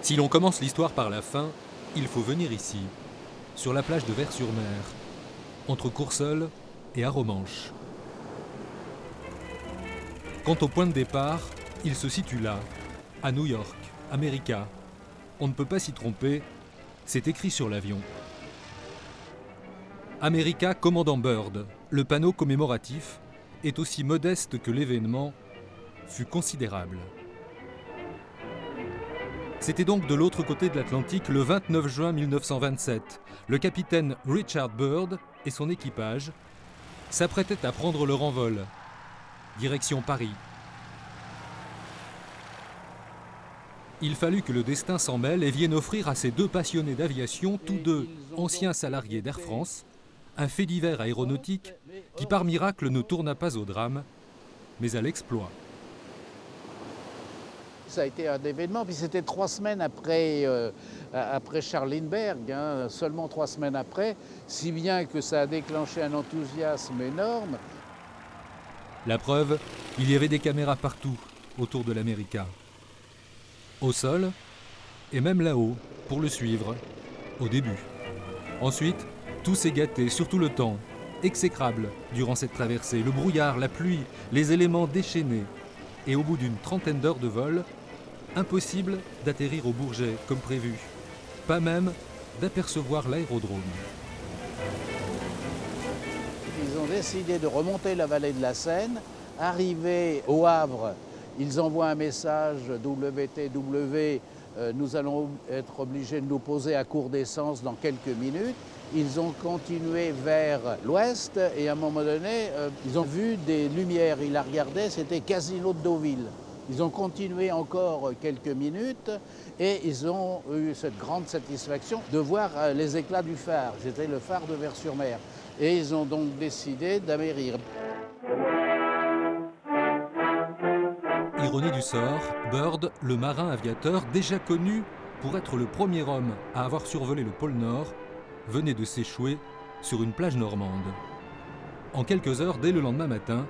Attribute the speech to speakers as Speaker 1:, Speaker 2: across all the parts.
Speaker 1: Si l'on commence l'histoire par la fin, il faut venir ici, sur la plage de Vers-sur-Mer, entre Courseulles et Arromanches. Quant au point de départ, il se situe là, à New York, America. On ne peut pas s'y tromper, c'est écrit sur l'avion. America, commandant Byrd, le panneau commémoratif, est aussi modeste que l'événement fut considérable. C'était donc de l'autre côté de l'Atlantique le 29 juin 1927. Le capitaine Richard Byrd et son équipage s'apprêtaient à prendre leur envol, direction Paris. Il fallut que le destin s'en mêle et vienne offrir à ces deux passionnés d'aviation, tous deux anciens salariés d'Air France, un fait divers aéronautique qui par miracle ne tourna pas au drame, mais à l'exploit.
Speaker 2: Ça a été un événement, puis c'était 3 semaines après Charles Lindbergh, hein, seulement 3 semaines après, si bien que ça a déclenché un enthousiasme énorme.
Speaker 1: La preuve, il y avait des caméras partout autour de l'America. Au sol, et même là-haut, pour le suivre, au début. Ensuite, tout s'est gâté, surtout le temps, exécrable durant cette traversée, le brouillard, la pluie, les éléments déchaînés. Et au bout d'une trentaine d'heures de vol, impossible d'atterrir au Bourget comme prévu, pas même d'apercevoir l'aérodrome.
Speaker 2: Ils ont décidé de remonter la vallée de la Seine. Arrivés au Havre, ils envoient un message WTW, nous allons être obligés de nous poser à court d'essence dans quelques minutes. Ils ont continué vers l'ouest et à un moment donné, ils ont vu des lumières. Ils la regardaient, c'était Casino de Deauville. Ils ont continué encore quelques minutes et ils ont eu cette grande satisfaction de voir les éclats du phare. C'était le phare de Vers-sur-Mer. Et ils ont donc décidé d'amérir.
Speaker 1: Ironie du sort, Byrd, le marin aviateur déjà connu pour être le premier homme à avoir survolé le pôle Nord, venait de s'échouer sur une plage normande. En quelques heures, dès le lendemain matin,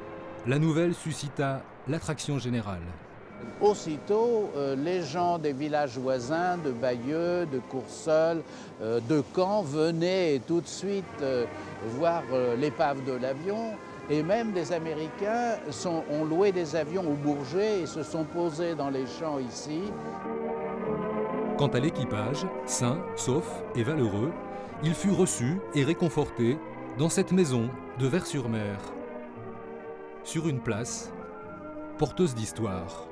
Speaker 1: la nouvelle suscita l'attraction générale.
Speaker 2: Aussitôt, les gens des villages voisins, de Bayeux, de Courseulles, de Caen, venaient tout de suite voir l'épave de l'avion. Et même des Américains ont loué des avions au Bourget et se sont posés dans les champs ici.
Speaker 1: Quant à l'équipage, sain, sauf et valeureux, il fut reçu et réconforté dans cette maison de Vers-sur-Mer, sur une place porteuse d'histoire.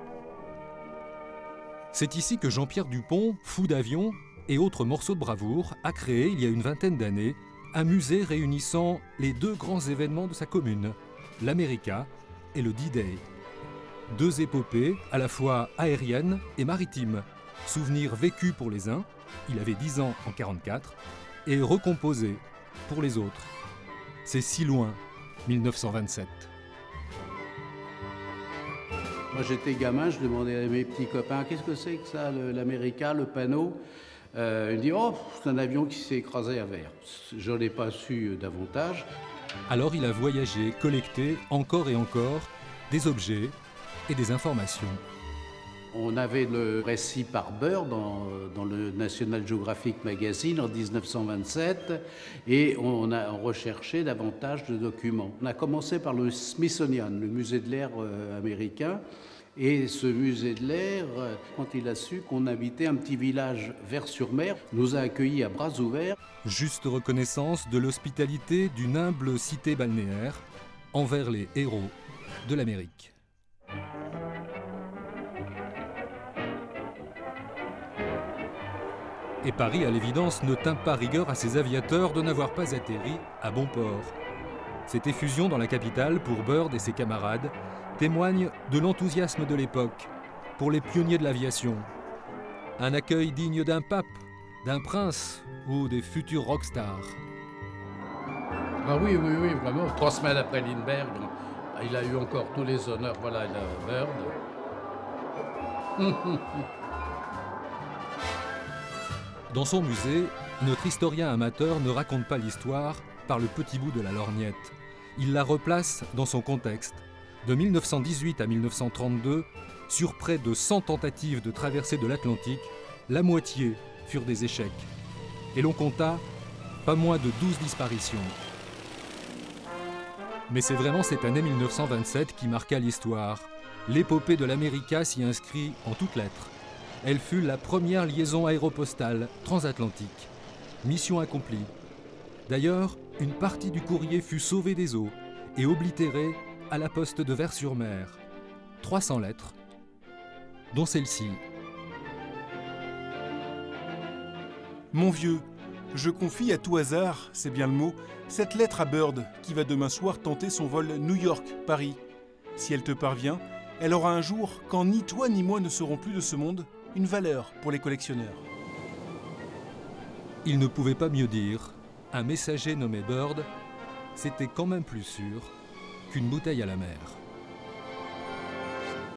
Speaker 1: C'est ici que Jean-Pierre Dupont, fou d'avion et autres morceaux de bravoure, a créé, il y a une vingtaine d'années, un musée réunissant les deux grands événements de sa commune, l'America et le D-Day. Deux épopées à la fois aériennes et maritimes, souvenirs vécus pour les uns, il avait 10 ans en 1944, et recomposés pour les autres. C'est si loin, 1927.
Speaker 2: Moi j'étais gamin, je demandais à mes petits copains, qu'est-ce que c'est que ça, l'America, le panneau? Ils me disent, oh, c'est un avion qui s'est écrasé à Vers. Je n'en ai pas su davantage.
Speaker 1: Alors il a voyagé, collecté, encore et encore, des objets et des informations.
Speaker 2: On avait le récit par Byrd dans le National Geographic Magazine en 1927 et on a recherché davantage de documents. On a commencé par le Smithsonian, le musée de l'air américain. Et ce musée de l'air, quand il a su qu'on habitait un petit village Vers-sur-Mer, nous a accueillis à bras ouverts.
Speaker 1: Juste reconnaissance de l'hospitalité d'une humble cité balnéaire envers les héros de l'Amérique. Et Paris, à l'évidence, ne tint pas rigueur à ses aviateurs de n'avoir pas atterri à bon port. Cette effusion dans la capitale, pour Byrd et ses camarades, témoigne de l'enthousiasme de l'époque pour les pionniers de l'aviation. Un accueil digne d'un pape, d'un prince ou des futurs rockstars.
Speaker 2: Ah oui, vraiment. 3 semaines après Lindbergh, il a eu encore tous les honneurs. Voilà, il a Byrd.
Speaker 1: Dans son musée, notre historien amateur ne raconte pas l'histoire par le petit bout de la lorgnette. Il la replace dans son contexte. De 1918 à 1932, sur près de 100 tentatives de traversée de l'Atlantique, la moitié furent des échecs. Et l'on compta pas moins de 12 disparitions. Mais c'est vraiment cette année 1927 qui marqua l'histoire. L'épopée de l'América s'y inscrit en toutes lettres. Elle fut la première liaison aéropostale transatlantique. Mission accomplie. D'ailleurs, une partie du courrier fut sauvée des eaux et oblitérée à la poste de Vers-sur-Mer. 300 lettres, dont celle-ci.
Speaker 3: Mon vieux, je confie à tout hasard, c'est bien le mot, cette lettre à Bird qui va demain soir tenter son vol New York-Paris. Si elle te parvient, elle aura un jour, quand ni toi ni moi ne serons plus de ce monde, une valeur pour les collectionneurs.
Speaker 1: Il ne pouvait pas mieux dire. Un messager nommé Bird, c'était quand même plus sûr qu'une bouteille à la mer.